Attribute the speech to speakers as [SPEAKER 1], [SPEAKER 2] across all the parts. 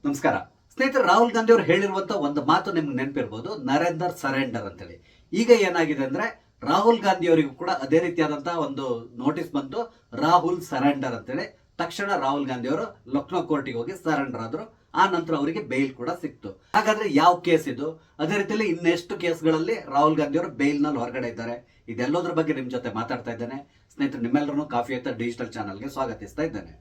[SPEAKER 1] ನಮಸ್ಕಾರ ಸ್ನೇಹಿತರೆ, ರಾಹುಲ್ ಗಾಂಧಿ ಅವರು ಹೇಳಿರುವಂತ ಒಂದು ಮಾತು ನಿಮ್ಗೆ ನೆನಪಿರ್ಬೋದು, ನರೇಂದರ್ ಸರೆಂಡರ್ ಅಂತೇಳಿ. ಈಗ ಏನಾಗಿದೆ ಅಂದ್ರೆ ರಾಹುಲ್ ಗಾಂಧಿ ಅವರಿಗೂ ಕೂಡ ಅದೇ ರೀತಿಯಾದಂತಹ ಒಂದು ನೋಟಿಸ್ ಬಂತು, ರಾಹುಲ್ ಸರೆಂಡರ್ ಅಂತೇಳಿ. ತಕ್ಷಣ ರಾಹುಲ್ ಗಾಂಧಿ ಅವರು ಲಕ್ನೋ ಕೋರ್ಟಿಗೆ ಹೋಗಿ ಸರೆಂಡರ್ ಆದ್ರು. ಆ ನಂತರ ಅವರಿಗೆ ಬೇಲ್ ಕೂಡ ಸಿಕ್ತು. ಹಾಗಾದ್ರೆ ಯಾವ ಕೇಸ್ ಇದು? ಅದೇ ರೀತಿಯಲ್ಲಿ ಇನ್ನೆಷ್ಟು ಕೇಸ್ಗಳಲ್ಲಿ ರಾಹುಲ್ ಗಾಂಧಿ ಅವರು ಬೇಲ್ ನಲ್ಲಿ ಹೊರಗಡೆ ಇದ್ದಾರೆ? ಇದೆಲ್ಲೋದ್ರ ಬಗ್ಗೆ ನಿಮ್ ಜೊತೆ ಮಾತಾಡ್ತಾ ಇದ್ದೇನೆ. ಸ್ನೇಹಿತರೆ, ನಿಮ್ಮೆಲ್ಲರೂ ಕಾಫಿ ಅಂತ ಡಿಜಿಟಲ್ ಚಾನಲ್ಗೆ ಸ್ವಾಗತಿಸ್ತಾ ಇದ್ದೇನೆ.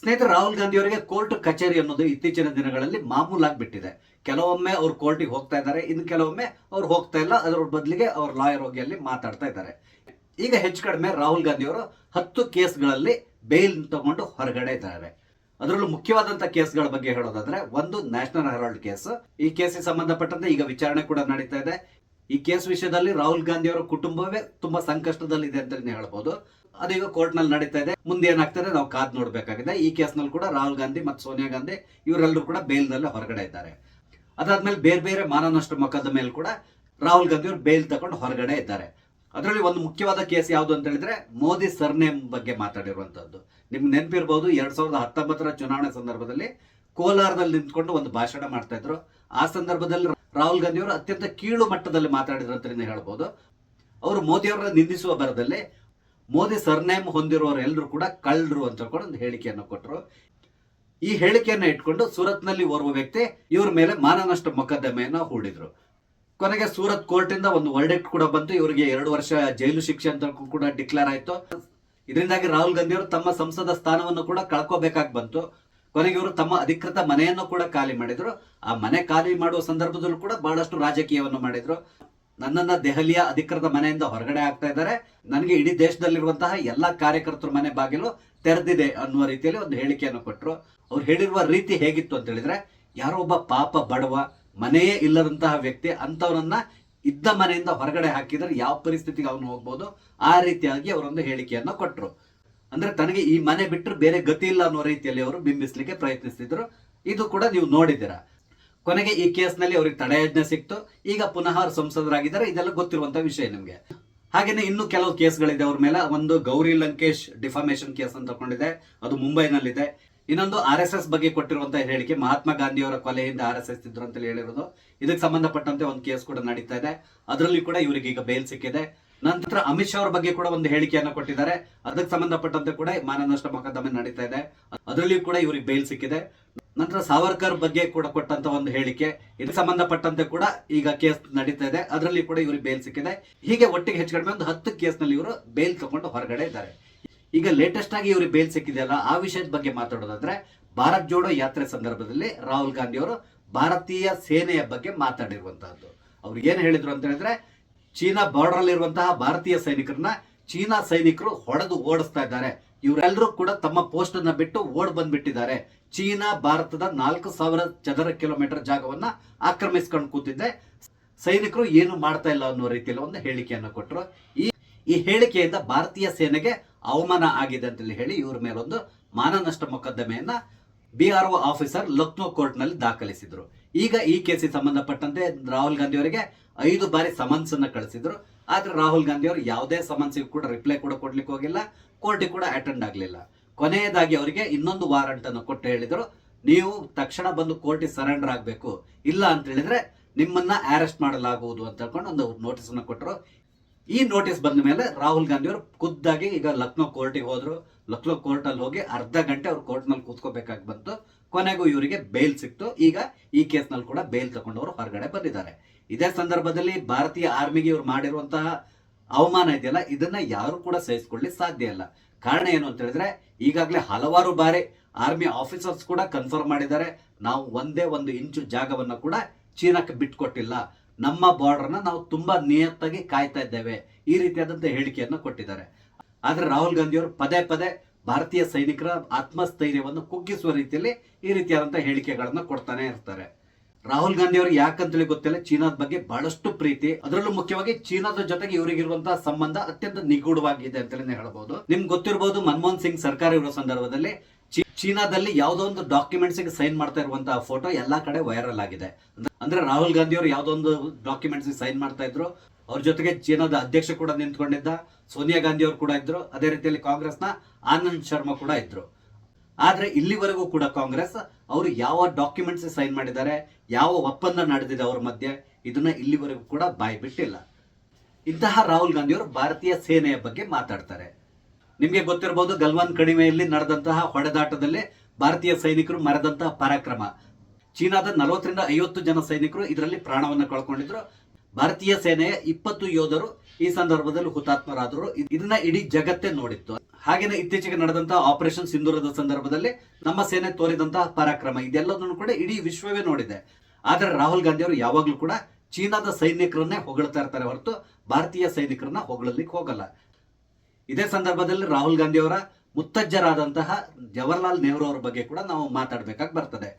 [SPEAKER 1] ಸ್ನೇಹಿತರೆ, ರಾಹುಲ್ ಗಾಂಧಿ ಅವರಿಗೆ ಕೋರ್ಟ್ ಕಚೇರಿ ಅನ್ನೋದು ಇತ್ತೀಚಿನ ದಿನಗಳಲ್ಲಿ ಮಾಮೂಲಾಗ್ಬಿಟ್ಟಿದೆ. ಕೆಲವೊಮ್ಮೆ ಅವ್ರು ಕೋರ್ಟಿಗೆ ಹೋಗ್ತಾ ಇದ್ದಾರೆ, ಇನ್ನು ಕೆಲವೊಮ್ಮೆ ಅವ್ರು ಹೋಗ್ತಾ ಇಲ್ಲ. ಅದರ ಬದಲಿಗೆ ಅವ್ರ ಲಾಯರ್ ಹೋಗಿ ಅಲ್ಲಿ ಮಾತಾಡ್ತಾ ಇದ್ದಾರೆ. ಈಗ ಹೆಚ್ಚು ಕಡಿಮೆ ರಾಹುಲ್ ಗಾಂಧಿ ಅವರು 10 ಕೇಸ್ಗಳಲ್ಲಿ ಬೇಲ್ ತಗೊಂಡು ಹೊರಗಡೆ ಇದ್ದಾರೆ. ಅದರಲ್ಲೂ ಮುಖ್ಯವಾದಂತಹ ಕೇಸ್ಗಳ ಬಗ್ಗೆ ಹೇಳೋದಾದ್ರೆ, ಒಂದು ನ್ಯಾಷನಲ್ ಹೆರಾಲ್ಡ್ ಕೇಸ್. ಈ ಕೇಸಿಗೆ ಸಂಬಂಧಪಟ್ಟಂತೆ ಈಗ ವಿಚಾರಣೆ ಕೂಡ ನಡೀತಾ ಇದೆ. ಈ ಕೇಸ್ ವಿಷಯದಲ್ಲಿ ರಾಹುಲ್ ಗಾಂಧಿ ಅವರ ಕುಟುಂಬವೇ ತುಂಬಾ ಸಂಕಷ್ಟದಲ್ಲಿ ಇದೆ ಅಂತ ಹೇಳ್ಬೋದು. ಅದೀಗ ಕೋರ್ಟ್ ನಲ್ಲಿ ನಡೀತಾ ಇದೆ. ಮುಂದೆ ಏನಾಗ್ತದೆ ನಾವು ಕಾದ್ ನೋಡ್ಬೇಕಾಗಿದೆ. ಈ ಕೇಸ್ ನಲ್ಲಿ ಕೂಡ ರಾಹುಲ್ ಗಾಂಧಿ ಮತ್ತು ಸೋನಿಯಾ ಗಾಂಧಿ ಇವರೆಲ್ಲರೂ ಕೂಡ ಬೇಲ್ ನಲ್ಲಿ ಹೊರಗಡೆ ಇದ್ದಾರೆ. ಅದಾದ್ಮೇಲೆ ಬೇರೆ ಬೇರೆ ಮಾನನಷ್ಟ ಮೊಕದ್ದಮೆ ಮೇಲೆ ಕೂಡ ರಾಹುಲ್ ಗಾಂಧಿ ಅವರು ಬೇಲ್ ತಗೊಂಡು ಹೊರಗಡೆ ಇದ್ದಾರೆ. ಅದರಲ್ಲಿ ಒಂದು ಮುಖ್ಯವಾದ ಕೇಸ್ ಯಾವುದು ಅಂತ ಹೇಳಿದ್ರೆ, ಮೋದಿ ಸರ್ನೇಮ್ ಬಗ್ಗೆ ಮಾತಾಡಿರುವಂತದ್ದು. ನಿಮ್ಗೆ ನೆನಪಿರಬಹುದು, 2019 ಚುನಾವಣೆ ಸಂದರ್ಭದಲ್ಲಿ ಕೋಲಾರದಲ್ಲಿ ನಿಂತ್ಕೊಂಡು ಒಂದು ಭಾಷಣ ಮಾಡ್ತಾ ಇದ್ರು. ಆ ಸಂದರ್ಭದಲ್ಲಿ ರಾಹುಲ್ ಗಾಂಧಿ ಅವರು ಅತ್ಯಂತ ಕೀಳು ಮಟ್ಟದಲ್ಲಿ ಮಾತಾಡಿದ್ರು ಅಂತ ಹೇಳ್ಬೋದು. ಅವರು ಮೋದಿ ಅವರನ್ನ ನಿಂದಿಸುವ ಬರದಲ್ಲಿ ಮೋದಿ ಸರ್ನೇಮ್ ಹೊಂದಿರುವವರೆಲ್ಲರೂ ಕೂಡ ಕಳ್ಳರು ಅಂತ ಒಂದು ಹೇಳಿಕೆಯನ್ನು ಕೊಟ್ಟರು. ಈ ಹೇಳಿಕೆಯನ್ನು ಇಟ್ಕೊಂಡು ಸೂರತ್ ನಲ್ಲಿ ಓರ್ವ ವ್ಯಕ್ತಿ ಇವ್ರ ಮೇಲೆ ಮಾನನಷ್ಟ ಮೊಕದ್ದಮೆಯನ್ನು ಹೂಡಿದ್ರು. ಕೊನೆಗೆ ಸೂರತ್ ಕೋರ್ಟ್ ಇಂದ ಒಂದು ವರ್ಡಿಕ್ಟ್ ಕೂಡ ಬಂತು. ಇವರಿಗೆ 2 ವರ್ಷ ಜೈಲು ಶಿಕ್ಷೆ ಅಂತ ಕೂಡ ಡಿಕ್ಲೇರ್ ಆಯ್ತು. ಇದರಿಂದಾಗಿ ರಾಹುಲ್ ಗಾಂಧಿ ಅವರು ತಮ್ಮ ಸಂಸದ ಸ್ಥಾನವನ್ನು ಕೂಡ ಕಳ್ಕೋಬೇಕಾಗಿ ಬಂತು. ಕೊನೆಗೆ ಇವರು ತಮ್ಮ ಅಧಿಕೃತ ಮನೆಯನ್ನು ಕೂಡ ಖಾಲಿ ಮಾಡಿದ್ರು. ಆ ಮನೆ ಖಾಲಿ ಮಾಡುವ ಸಂದರ್ಭದಲ್ಲೂ ಕೂಡ ಬಹಳಷ್ಟು ರಾಜಕೀಯವನ್ನು ಮಾಡಿದ್ರು. ನನ್ನನ್ನ ದೆಹಲಿಯ ಅಧಿಕೃತ ಮನೆಯಿಂದ ಹೊರಗಡೆ ಆಗ್ತಾ ಇದ್ದಾರೆ, ನನಗೆ ಇಡೀ ದೇಶದಲ್ಲಿರುವಂತಹ ಎಲ್ಲಾ ಕಾರ್ಯಕರ್ತರ ಮನೆ ಬಾಗಿಲು ತೆರೆದಿದೆ ಅನ್ನುವ ರೀತಿಯಲ್ಲಿ ಒಂದು ಹೇಳಿಕೆಯನ್ನು ಕೊಟ್ಟರು. ಅವ್ರು ಹೇಳಿರುವ ರೀತಿ ಹೇಗಿತ್ತು ಅಂತ ಹೇಳಿದ್ರೆ, ಯಾರೋ ಒಬ್ಬ ಪಾಪ ಬಡವ, ಮನೆಯೇ ಇಲ್ಲದಂತಹ ವ್ಯಕ್ತಿ, ಅಂತವನನ್ನ ಇದ್ದ ಮನೆಯಿಂದ ಹೊರಗಡೆ ಹಾಕಿದ್ರೆ ಯಾವ ಪರಿಸ್ಥಿತಿಗೆ ಅವನು ಹೋಗ್ಬೋದು, ಆ ರೀತಿಯಾಗಿ ಅವರೊಂದು ಹೇಳಿಕೆಯನ್ನು ಕೊಟ್ಟರು. ಅಂದ್ರೆ ತನಗೆ ಈ ಮನೆ ಬಿಟ್ಟರೆ ಬೇರೆ ಗತಿ ಇಲ್ಲ ಅನ್ನೋ ರೀತಿಯಲ್ಲಿ ಅವರು ಬಿಂಬಿಸ್ಲಿಕ್ಕೆ ಪ್ರಯತ್ನಿಸ್ತಿದ್ರು. ಇದು ಕೂಡ ನೀವು ನೋಡಿದ್ದೀರಾ. ಕೊನೆಗೆ ಈ ಕೇಸ್ನಲ್ಲಿ ಅವ್ರಿಗೆ ತಡೆಯಾಜ್ಞೆ ಸಿಕ್ತು. ಈಗ ಪುನಃ ಸಂಸದರಾಗಿದ್ದಾರೆ. ಇದೆಲ್ಲ ಗೊತ್ತಿರುವಂತಹ ವಿಷಯ ನಿಮ್ಗೆ. ಹಾಗೇನೆ ಇನ್ನು ಕೆಲವು ಕೇಸ್ಗಳಿದೆ ಅವ್ರ ಮೇಲೆ. ಒಂದು ಗೌರಿ ಲಂಕೇಶ್ ಡಿಫಾಮೇಶನ್ ಕೇಸ್ ಅಂತ ತಗೊಂಡಿದೆ, ಅದು ಮುಂಬೈನಲ್ಲಿದೆ. ಇನ್ನೊಂದು RSS ಬಗ್ಗೆ ಕೊಟ್ಟಿರುವಂತಹ ಹೇಳಿಕೆ, ಮಹಾತ್ಮ ಗಾಂಧಿ ಅವರ ಕೊಲೆಯಿಂದ RSS ಇದ್ರು ಅಂತ ಹೇಳಿರೋದು. ಇದಕ್ಕೆ ಸಂಬಂಧಪಟ್ಟಂತೆ ಒಂದು ಕೇಸ್ ಕೂಡ ನಡೀತಾ ಇದೆ. ಅದರಲ್ಲಿ ಕೂಡ ಇವರಿಗೆ ಈಗ ಬೇಲ್ ಸಿಕ್ಕಿದೆ. ನಂತರ ಅಮಿತ್ ಶಾ ಅವರ ಬಗ್ಗೆ ಕೂಡ ಒಂದು ಹೇಳಿಕೆಯನ್ನು ಕೊಟ್ಟಿದ್ದಾರೆ. ಅದಕ್ಕೆ ಸಂಬಂಧಪಟ್ಟಂತೆ ಕೂಡ ಮಾನನಷ್ಟ ಮೊಕದ್ದಮೆ ನಡೀತಾ ಇದೆ. ಅದರಲ್ಲಿ ಕೂಡ ಇವರಿಗೆ ಬೇಲ್ ಸಿಕ್ಕಿದೆ. ನಂತರ ಸಾವರ್ಕರ್ ಬಗ್ಗೆ ಕೂಡ ಕೊಟ್ಟಂತ ಒಂದು ಹೇಳಿಕೆ, ಇದಕ್ಕೆ ಸಂಬಂಧಪಟ್ಟಂತೆ ಕೂಡ ಈಗ ಕೇಸ್ ನಡೀತಾ ಇದೆ. ಅದರಲ್ಲಿ ಕೂಡ ಇವರಿಗೆ ಬೇಲ್ ಸಿಕ್ಕಿದೆ. ಹೀಗೆ ಒಟ್ಟಿಗೆ ಹೆಚ್ಚು ಕಡಿಮೆ ಒಂದು 10 ಕೇಸ್ನಲ್ಲಿ ಇವರು ಬೇಲ್ ತಗೊಂಡು ಹೊರಗಡೆ ಇದ್ದಾರೆ. ಈಗ ಲೇಟೆಸ್ಟ್ ಆಗಿ ಇವ್ರಿಗೆ ಬೇಲ್ ಸಿಕ್ಕಿದೆಯಲ್ಲ, ಆ ವಿಷಯದ ಬಗ್ಗೆ ಮಾತಾಡೋದಾದ್ರೆ, ಭಾರತ್ ಜೋಡೋ ಯಾತ್ರೆ ಸಂದರ್ಭದಲ್ಲಿ ರಾಹುಲ್ ಗಾಂಧಿ ಅವರು ಭಾರತೀಯ ಸೇನೆಯ ಬಗ್ಗೆ ಮಾತಾಡಿರುವಂತಹದ್ದು. ಅವ್ರು ಏನ್ ಹೇಳಿದ್ರು ಅಂತ ಹೇಳಿದ್ರೆ, ಚೀನಾ ಬಾರ್ಡರ್ ಅಲ್ಲಿ ಇರುವಂತಹ ಭಾರತೀಯ ಸೈನಿಕರನ್ನ ಚೀನಾ ಸೈನಿಕರು ಹೊಡೆದು ಓಡಿಸ್ತಾ ಇದ್ದಾರೆ. ಇವರೆಲ್ಲರೂ ಕೂಡ ತಮ್ಮ ಪೋಸ್ಟ್ ಅನ್ನ ಬಿಟ್ಟು ಓಡ್ ಬಂದ್ಬಿಟ್ಟಿದ್ದಾರೆ. ಚೀನಾ ಭಾರತದ 4000 ಚದರ ಕಿಲೋಮೀಟರ್ ಜಾಗವನ್ನ ಆಕ್ರಮಿಸ್ಕೊಂಡು ಕೂತಿದ್ದೆ, ಸೈನಿಕರು ಏನು ಮಾಡ್ತಾ ಇಲ್ಲ ಅನ್ನೋ ರೀತಿಯಲ್ಲಿ ಒಂದು ಹೇಳಿಕೆಯನ್ನು ಕೊಟ್ಟರು. ಈ ಹೇಳಿಕೆಯಿಂದ ಭಾರತೀಯ ಸೇನೆಗೆ ಅವಮಾನ ಆಗಿದೆ ಅಂತ ಹೇಳಿ ಇವ್ರ ಮೇಲೊಂದು ಮಾನನಷ್ಟ ಮೊಕದ್ದಮೆಯನ್ನ BRO ಆಫೀಸರ್ ಲಕ್ನೋ ಕೋರ್ಟ್ ನಲ್ಲಿ ದಾಖಲಿಸಿದ್ರು. ಈಗ ಈ ಕೇಸಿಗೆ ಸಂಬಂಧಪಟ್ಟಂತೆ ರಾಹುಲ್ ಗಾಂಧಿ ಅವರಿಗೆ 5 ಬಾರಿ ಸಮನ್ಸ್ ಅನ್ನ ಕಳಿಸಿದ್ರು. ಆದ್ರೆ ರಾಹುಲ್ ಗಾಂಧಿ ಅವರು ಯಾವುದೇ ಸಮನ್ಸಿಗೂ ಕೂಡ ರಿಪ್ಲೈ ಕೂಡ ಕೊಡ್ಲಿಕ್ಕೆ ಹೋಗಿಲ್ಲ, ಕೋರ್ಟಿಗೆ ಕೂಡ ಅಟೆಂಡ್ ಆಗಲಿಲ್ಲ. ಕೊನೆಯದಾಗಿ ಅವರಿಗೆ ಇನ್ನೊಂದು ವಾರಂಟ್ ಅನ್ನು ಕೊಟ್ಟು ಹೇಳಿದ್ರು, ನೀವು ತಕ್ಷಣ ಬಂದು ಕೋರ್ಟಿಗೆ ಸರೆಂಡರ್ ಆಗಬೇಕು, ಇಲ್ಲ ಅಂತ ಹೇಳಿದ್ರೆ ನಿಮ್ಮನ್ನ ಅರೆಸ್ಟ್ ಮಾಡಲಾಗುವುದು ಅಂತ ಹೇಳ್ಕೊಂಡು ಒಂದು ನೋಟಿಸ್ ಅನ್ನು ಕೊಟ್ಟರು. ಈ ನೋಟಿಸ್ ಬಂದ ಮೇಲೆ ರಾಹುಲ್ ಗಾಂಧಿ ಅವರು ಖುದ್ದಾಗಿ ಈಗ ಲಕ್ನೋ ಕೋರ್ಟಿಗೆ ಹೋದ್ರು. ಲಕ್ನೋ ಕೋರ್ಟ್ ಅಲ್ಲಿ ಹೋಗಿ ಅರ್ಧ ಗಂಟೆ ಅವ್ರು ಕೋರ್ಟ್ ನಲ್ಲಿ ಕೂತ್ಕೋಬೇಕಾಗಿ ಬಂತು. ಕೊನೆಗೂ ಇವರಿಗೆ ಬೇಲ್ ಸಿಕ್ತು. ಈಗ ಈ ಕೇಸ್ ನಲ್ಲಿ ಕೂಡ ಬೇಲ್ ತಗೊಂಡವರು ಹೊರಗಡೆ ಬಂದಿದ್ದಾರೆ. ಇದೇ ಸಂದರ್ಭದಲ್ಲಿ ಭಾರತೀಯ ಆರ್ಮಿಗೆ ಇವ್ರು ಮಾಡಿರುವಂತಹ ಅವಮಾನ ಇದೆಯಲ್ಲ, ಇದನ್ನ ಯಾರು ಕೂಡ ಸಹಿಸಿಕೊಳ್ಳಿ ಸಾಧ್ಯ ಇಲ್ಲ. ಕಾರಣ ಏನು ಅಂತ ಹೇಳಿದ್ರೆ, ಈಗಾಗಲೇ ಹಲವಾರು ಬಾರಿ ಆರ್ಮಿ ಆಫೀಸರ್ಸ್ ಕೂಡ ಕನ್ಫರ್ಮ್ ಮಾಡಿದ್ದಾರೆ, ನಾವು ಒಂದೇ ಒಂದು ಇಂಚು ಜಾಗವನ್ನ ಕೂಡ ಚೀನಾಕ್ಕೆ ಬಿಟ್ಕೊಟ್ಟಿಲ್ಲ, ನಮ್ಮ ಬಾರ್ಡರ್ನ ನಾವು ತುಂಬಾ ನಿಯತ್ತಾಗಿ ಕಾಯ್ತಾ ಇದ್ದೇವೆ, ಈ ರೀತಿಯಾದಂತಹ ಹೇಳಿಕೆಯನ್ನು ಕೊಟ್ಟಿದ್ದಾರೆ. ಆದ್ರೆ ರಾಹುಲ್ ಗಾಂಧಿ ಅವರು ಪದೇ ಪದೇ ಭಾರತೀಯ ಸೈನಿಕರ ಆತ್ಮಸ್ಥೈರ್ಯವನ್ನು ಕುಗ್ಗಿಸುವ ರೀತಿಯಲ್ಲಿ ಈ ರೀತಿಯಾದಂತಹ ಹೇಳಿಕೆಗಳನ್ನ ಕೊಡ್ತಾನೆ ಇರ್ತಾರೆ. ರಾಹುಲ್ ಗಾಂಧಿ ಅವರು ಯಾಕಂತೇಳಿ ಗೊತ್ತಿಲ್ಲ, ಚೀನಾದ ಬಗ್ಗೆ ಬಹಳಷ್ಟು ಪ್ರೀತಿ. ಅದರಲ್ಲೂ ಮುಖ್ಯವಾಗಿ ಚೀನಾದ ಜೊತೆಗೆ ಇವರಿಗಿರುವಂತಹ ಸಂಬಂಧ ಅತ್ಯಂತ ನಿಗೂಢವಾಗಿದೆ ಅಂತಲೇ ಹೇಳಬಹುದು. ನಿಮ್ಗೆ ಗೊತ್ತಿರಬಹುದು, ಮನಮೋಹನ್ ಸಿಂಗ್ ಸರ್ಕಾರ ಇರುವ ಸಂದರ್ಭದಲ್ಲಿ ಚೀನಾದಲ್ಲಿ ಯಾವುದೋ ಒಂದು ಡಾಕ್ಯುಮೆಂಟ್ಸ್ ಸೈನ್ ಮಾಡ್ತಾ ಇರುವಂತಹ ಫೋಟೋ ಎಲ್ಲಾ ಕಡೆ ವೈರಲ್ ಆಗಿದೆ. ಅಂದ್ರೆ ರಾಹುಲ್ ಗಾಂಧಿ ಅವರು ಯಾವುದೋ ಒಂದು ಡಾಕ್ಯುಮೆಂಟ್ಸ್ ಸೈನ್ ಮಾಡ್ತಾ ಇದ್ರು. ಅವ್ರ ಜೊತೆಗೆ ಚೀನಾದ ಅಧ್ಯಕ್ಷ ಕೂಡ ನಿಂತ್ಕೊಂಡಿದ್ದ, ಸೋನಿಯಾ ಗಾಂಧಿ ಅವರು ಕೂಡ ಇದ್ರು. ಅದೇ ರೀತಿಯಲ್ಲಿ ಕಾಂಗ್ರೆಸ್ನ ಆನಂದ್ ಶರ್ಮಾ ಕೂಡ ಇದ್ರು. ಆದ್ರೆ ಇಲ್ಲಿವರೆಗೂ ಕೂಡ ಕಾಂಗ್ರೆಸ್ ಅವರು ಯಾವ ಡಾಕ್ಯುಮೆಂಟ್ಸ್ ಸೈನ್ ಮಾಡಿದ್ದಾರೆ, ಯಾವ ಒಪ್ಪಂದ ನಡೆದಿದೆ ಅವ್ರ ಮಧ್ಯೆ, ಇದನ್ನ ಇಲ್ಲಿವರೆಗೂ ಕೂಡ ಬಾಯಿ ಬಿಟ್ಟಿಲ್ಲ. ಇಂತಹ ರಾಹುಲ್ ಗಾಂಧಿಯವರು ಭಾರತೀಯ ಸೇನೆಯ ಬಗ್ಗೆ ಮಾತಾಡ್ತಾರೆ. ನಿಮಗೆ ಗೊತ್ತಿರಬಹುದು, ಗಲ್ವಾನ್ ಕಣಿವೆಯಲ್ಲಿ ನಡೆದಂತಹ ಹೊಡೆದಾಟದಲ್ಲಿ ಭಾರತೀಯ ಸೈನಿಕರು ಮೆರೆದಂತಹ ಪರಾಕ್ರಮ. ಚೀನಾದ 40-50 ಜನ ಸೈನಿಕರು ಇದರಲ್ಲಿ ಪ್ರಾಣವನ್ನು ಕಳ್ಕೊಂಡಿದ್ರು. ಭಾರತೀಯ ಸೇನೆಯ 20 ಯೋಧರು ಈ ಸಂದರ್ಭದಲ್ಲಿ ಹುತಾತ್ಮರಾದರು. ಇದನ್ನ ಇಡೀ ಜಗತ್ತೇ ನೋಡಿತ್ತು. ಹಾಗೇನೆ ಇತ್ತೀಚೆಗೆ ನಡೆದಂತಹ ಆಪರೇಷನ್ ಸಿಂಧೂರದ ಸಂದರ್ಭದಲ್ಲಿ ನಮ್ಮ ಸೇನೆ ತೋರಿದಂತಹ ಪರಾಕ್ರಮ, ಇದೆಲ್ಲದನ್ನು ಕೂಡ ಇಡೀ ವಿಶ್ವವೇ ನೋಡಿದೆ. ಆದರೆ ರಾಹುಲ್ ಗಾಂಧಿ ಅವರು ಯಾವಾಗಲೂ ಕೂಡ ಚೀನಾದ ಸೈನಿಕರನ್ನೇ ಹೊಗಳ್ತಾ ಇರ್ತಾರೆ ಹೊರತು ಭಾರತೀಯ ಸೈನಿಕರನ್ನ ಹೊಗಳಲಿಕ್ಕೆ ಹೋಗಲ್ಲ. ಇದೇ ಸಂದರ್ಭದಲ್ಲಿ ರಾಹುಲ್ ಗಾಂಧಿ ಅವರ ಮುತ್ತಜ್ಜರಾದಂತಹ ಜವಾಹರ್ಲಾಲ್ ನೆಹರು ಅವರ ಬಗ್ಗೆ ಕೂಡ ನಾವು ಮಾತಾಡಬೇಕಾಗಿ ಬರ್ತದೆ.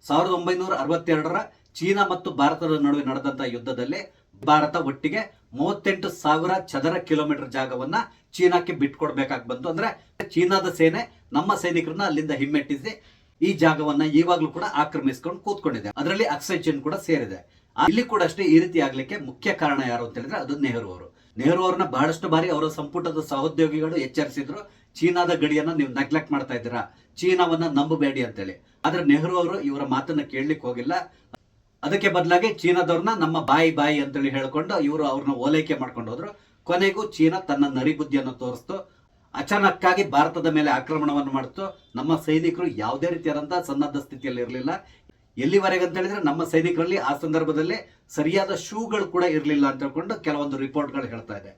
[SPEAKER 1] 1962ರ ಚೀನಾ ಮತ್ತು ಭಾರತದ ನಡುವೆ ನಡೆದಂತಹ ಯುದ್ಧದಲ್ಲಿ ಭಾರತ ಒಟ್ಟಿಗೆ 38,000 ಚದರ ಕಿಲೋಮೀಟರ್ ಜಾಗವನ್ನ ಚೀನಾಕ್ಕೆ ಬಿಟ್ಕೊಡ್ಬೇಕಾಗಿ ಬಂತು. ಅಂದ್ರೆ ಚೀನಾದ ಸೇನೆ ನಮ್ಮ ಸೈನಿಕರನ್ನ ಅಲ್ಲಿಂದ ಹಿಮ್ಮೆಟ್ಟಿಸಿ ಈ ಜಾಗವನ್ನ ಇವಾಗ್ಲೂ ಕೂಡ ಆಕ್ರಮಿಸಿಕೊಂಡು ಕೂತ್ಕೊಂಡಿದೆ. ಅದರಲ್ಲಿ ಅಕ್ಸೈ ಚೀನ್ ಕೂಡ ಸೇರಿದೆ. ಇಲ್ಲಿ ಕೂಡ ಅಷ್ಟೇ ಈ ರೀತಿ ಆಗ್ಲಿಕ್ಕೆ ಮುಖ್ಯ ಕಾರಣ ಯಾರು ಅಂತ ಹೇಳಿದ್ರೆ ಅದು ನೆಹರು ಅವರು. ನೆಹರು ಅವ್ರನ್ನ ಬಹಳಷ್ಟು ಬಾರಿ ಅವರ ಸಂಪುಟದ ಸಹೋದ್ಯೋಗಿಗಳು ಎಚ್ಚರಿಸಿದ್ರು, ಚೀನಾದ ಗಡಿಯನ್ನ ನೀವು ನೆಗ್ಲೆಕ್ಟ್ ಮಾಡ್ತಾ ಇದ್ದೀರಾ, ಚೀನಾವನ್ನ ನಂಬಬೇಡಿ ಅಂತೇಳಿ. ಆದ್ರೆ ನೆಹರು ಅವರು ಇವರ ಮಾತನ್ನ ಕೇಳಲಿಕ್ಕೆ ಹೋಗಿಲ್ಲ. ಅದಕ್ಕೆ ಬದಲಾಗಿ ಚೀನಾದವ್ರನ್ನ ನಮ್ಮ ಬಾಯಿ ಅಂತೇಳಿ ಹೇಳ್ಕೊಂಡು ಇವರು ಅವ್ರನ್ನ ಓಲೈಕೆ ಮಾಡ್ಕೊಂಡು ಹೋದ್ರು. ಕೊನೆಗೂ ಚೀನಾ ತನ್ನ ನರಿಬುದ್ಧಿಯನ್ನು ತೋರಿಸ್ತು, ಅಚಾನಕ್ಕಾಗಿ ಭಾರತದ ಮೇಲೆ ಆಕ್ರಮಣವನ್ನು ಮಾಡಿತು. ನಮ್ಮ ಸೈನಿಕರು ಯಾವುದೇ ರೀತಿಯಾದಂತಹ ಸನ್ನದ್ಧ ಸ್ಥಿತಿಯಲ್ಲಿ ಇರಲಿಲ್ಲ. ಎಲ್ಲಿವರೆಗೆ ಅಂತ ಹೇಳಿದ್ರೆ ನಮ್ಮ ಸೈನಿಕರಲ್ಲಿ ಆ ಸಂದರ್ಭದಲ್ಲಿ ಸರಿಯಾದ ಶೂಗಳು ಕೂಡ ಇರಲಿಲ್ಲ ಅಂತ ಹೇಳ್ಕೊಂಡು ಕೆಲವೊಂದು ರಿಪೋರ್ಟ್ಗಳು ಹೇಳ್ತಾ ಇದೆ.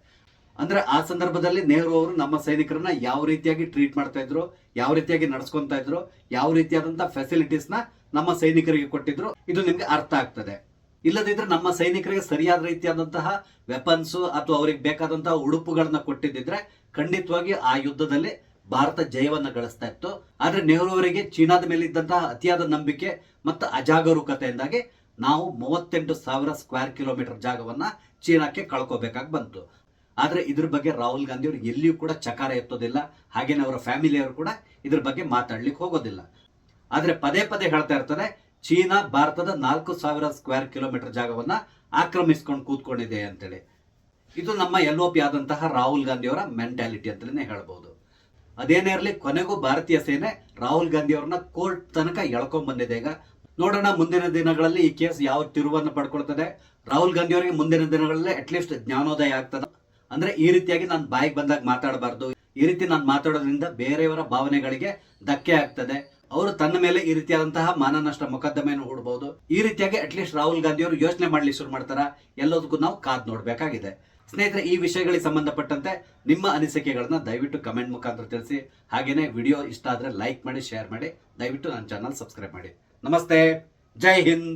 [SPEAKER 1] ಅಂದ್ರೆ ಆ ಸಂದರ್ಭದಲ್ಲಿ ನೆಹರು ಅವರು ನಮ್ಮ ಸೈನಿಕರನ್ನ ಯಾವ ರೀತಿಯಾಗಿ ಟ್ರೀಟ್ ಮಾಡ್ತಾ ಇದ್ರು, ಯಾವ ರೀತಿಯಾಗಿ ನಡ್ಸ್ಕೊಂತಾ ಇದ್ರು, ಯಾವ ರೀತಿಯಾದಂತಹ ಫೆಸಿಲಿಟೀಸ್ ನ ನಮ್ಮ ಸೈನಿಕರಿಗೆ ಕೊಟ್ಟಿದ್ರು, ಇದು ನಿಮ್ಗೆ ಅರ್ಥ ಆಗ್ತದೆ. ಇಲ್ಲದಿದ್ರೆ ನಮ್ಮ ಸೈನಿಕರಿಗೆ ಸರಿಯಾದ ರೀತಿಯಾದಂತಹ ವೆಪನ್ಸ್ ಅಥವಾ ಅವರಿಗೆ ಬೇಕಾದಂತಹ ಉಡುಪುಗಳನ್ನ ಕೊಟ್ಟಿದ್ದಿದ್ರೆ ಖಂಡಿತವಾಗಿ ಆ ಯುದ್ಧದಲ್ಲಿ ಭಾರತ ಜಯವನ್ನ ಗಳಿಸ್ತಾ ಇತ್ತು. ಆದ್ರೆ ನೆಹರು ಅವರಿಗೆ ಚೀನಾದ ಮೇಲೆ ಇದ್ದಂತಹ ಅತಿಯಾದ ನಂಬಿಕೆ ಮತ್ತು ಅಜಾಗರೂಕತೆಯಿಂದಾಗಿ ನಾವು 38,000 ಸ್ಕ್ವೇರ್ ಕಿಲೋಮೀಟರ್ ಜಾಗವನ್ನ ಚೀನಾಕ್ಕೆ ಕಳ್ಕೋಬೇಕಾಗಿ ಬಂತು. ಆದ್ರೆ ಇದ್ರ ಬಗ್ಗೆ ರಾಹುಲ್ ಗಾಂಧಿ ಅವರು ಎಲ್ಲಿಯೂ ಕೂಡ ಚಕಾರ ಎತ್ತೋದಿಲ್ಲ. ಹಾಗೇನೆ ಅವರ ಫ್ಯಾಮಿಲಿಯವರು ಕೂಡ ಇದ್ರ ಬಗ್ಗೆ ಮಾತಾಡ್ಲಿಕ್ಕೆ ಹೋಗೋದಿಲ್ಲ. ಆದ್ರೆ ಪದೇ ಪದೇ ಹೇಳ್ತಾ ಇರ್ತಾರೆ, ಚೀನಾ ಭಾರತದ 4,000 ಸ್ಕ್ವೇರ್ ಕಿಲೋಮೀಟರ್ ಜಾಗವನ್ನ ಆಕ್ರಮಿಸ್ಕೊಂಡು ಕೂತ್ಕೊಂಡಿದೆ ಅಂತೇಳಿ. ಇದು ನಮ್ಮ LOP ಆದಂತಹ ರಾಹುಲ್ ಗಾಂಧಿ ಅವರ ಮೆಂಟಾಲಿಟಿ ಅಂತಲೇ ಹೇಳ್ಬಹುದು. ಅದೇನೇ ಇರಲಿ, ಕೊನೆಗೂ ಭಾರತೀಯ ಸೇನೆ ರಾಹುಲ್ ಗಾಂಧಿ ಅವ್ರನ್ನ ಕೋರ್ಟ್ ತನಕ ಎಳ್ಕೊಂಡ್ ಬಂದಿದೆ. ಈಗ ನೋಡೋಣ ಮುಂದಿನ ದಿನಗಳಲ್ಲಿ ಈ ಕೇಸ್ ಯಾವ ತಿರುವನ್ನು ಪಡ್ಕೊಳ್ತದೆ. ರಾಹುಲ್ ಗಾಂಧಿ ಅವರಿಗೆ ಮುಂದಿನ ದಿನಗಳಲ್ಲಿ ಅಟ್ಲೀಸ್ಟ್ ಜ್ಞಾನೋದಯ ಆಗ್ತದೆ. ಅಂದ್ರೆ ಈ ರೀತಿಯಾಗಿ ನಾನು ಬಾಯಿಗೆ ಬಂದಾಗ ಮಾತಾಡಬಾರ್ದು, ಈ ರೀತಿ ನಾನು ಮಾತಾಡೋದ್ರಿಂದ ಬೇರೆಯವರ ಭಾವನೆಗಳಿಗೆ ಧಕ್ಕೆ ಆಗ್ತದೆ, ಅವರು ತನ್ನ ಮೇಲೆ ಈ ರೀತಿಯಾದಂತಹ ಮಾನನಷ್ಟ ಮೊಕದ್ದಮೆಯನ್ನು ಹೂಡಬಹುದು. ಈ ರೀತಿಯಾಗಿ ಅಟ್ಲೀಸ್ಟ್ ರಾಹುಲ್ ಗಾಂಧಿ ಅವರು ಯೋಚನೆ ಮಾಡ್ಲಿಕ್ಕೆ ಶುರು ಮಾಡ್ತಾರ, ಎಲ್ಲದಕ್ಕೂ ನಾವು ಕಾದ್ ನೋಡ್ಬೇಕಾಗಿದೆ. ಸ್ನೇಹಿತರೆ, ಈ ವಿಷಯಗಳಿಗೆ ಸಂಬಂಧಪಟ್ಟಂತೆ ನಿಮ್ಮ ಅನಿಸಿಕೆಗಳನ್ನ ದಯವಿಟ್ಟು ಕಮೆಂಟ್ ಮುಖಾಂತರ ತಿಳಿಸಿ. ಹಾಗೇನೆ ವಿಡಿಯೋ ಇಷ್ಟ ಆದ್ರೆ ಲೈಕ್ ಮಾಡಿ, ಶೇರ್ ಮಾಡಿ, ದಯವಿಟ್ಟು ನನ್ನ ಚಾನಲ್ ಸಬ್ಸ್ಕ್ರೈಬ್ ಮಾಡಿ. ನಮಸ್ತೆ, ಜೈ ಹಿಂದ್.